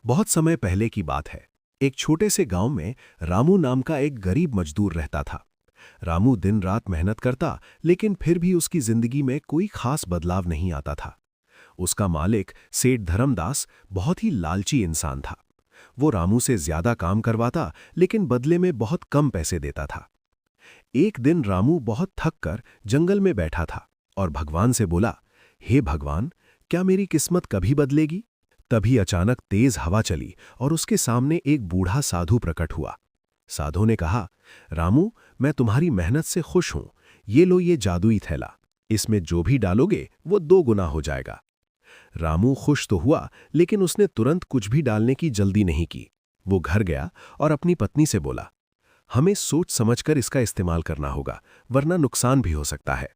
बहुत समय पहले की बात है। एक छोटे से गांव में रामू नाम का एक गरीब मजदूर रहता था। रामू दिन रात मेहनत करता, लेकिन फिर भी उसकी जिंदगी में कोई खास बदलाव नहीं आता था। उसका मालिक सेठ धर्मदास बहुत ही लालची इंसान था। वो रामू से ज्यादा काम करवाता, लेकिन बदले में बहुत कम पैसे देता था। एक दिन रामू बहुत थक कर जंगल में बैठा था और भगवान से बोला, हे भगवान, क्या मेरी किस्मत कभी बदलेगी? तभी अचानक तेज हवा चली और उसके सामने एक बूढ़ा साधु प्रकट हुआ। साधु ने कहा, रामू, मैं तुम्हारी मेहनत से खुश हूं। ये लो ये जादुई थैला। इसमें जो भी डालोगे वो 2 गुना हो जाएगा। रामू खुश तो हुआ, लेकिन उसने तुरंत कुछ भी डालने की जल्दी नहीं की। वो घर गया और अपनी पत्नी से बोला, हमें सोच समझकर इसका इस्तेमाल करना होगा, वरना नुकसान भी हो सकता है।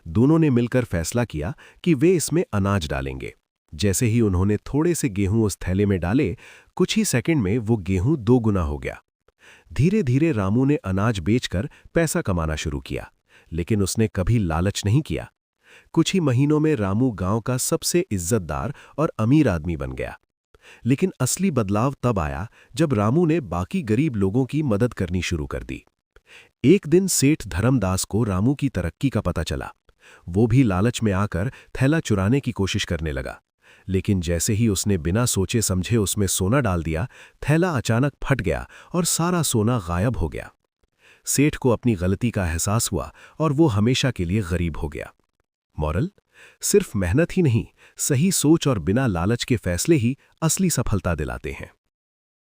दोनों ने मिलकर फैसला किया कि वे इसमें अनाज डालेंगे। जैसे ही उन्होंने थोड़े से गेहूं उस थैले में डाले, कुछ ही सेकंड में वो गेहूं 2 गुना हो गया। धीरे धीरे रामू ने अनाज बेचकर पैसा कमाना शुरू किया, लेकिन उसने कभी लालच नहीं किया। कुछ ही महीनों में रामू गांव का सबसे इज्जतदार और अमीर आदमी बन गया। लेकिन असली बदलाव तब आया जब रामू ने बाकी गरीब लोगों की मदद करनी शुरू कर दी। एक दिन सेठ धर्मदास को रामू की तरक्की का पता चला। वो भी लालच में आकर थैला चुराने की कोशिश करने लगा। लेकिन जैसे ही उसने बिना सोचे समझे उसमें सोना डाल दिया, थैला अचानक फट गया और सारा सोना गायब हो गया। सेठ को अपनी गलती का एहसास हुआ और वो हमेशा के लिए गरीब हो गया। मॉरल, सिर्फ मेहनत ही नहीं, सही सोच और बिना लालच के फैसले ही असली सफलता दिलाते हैं।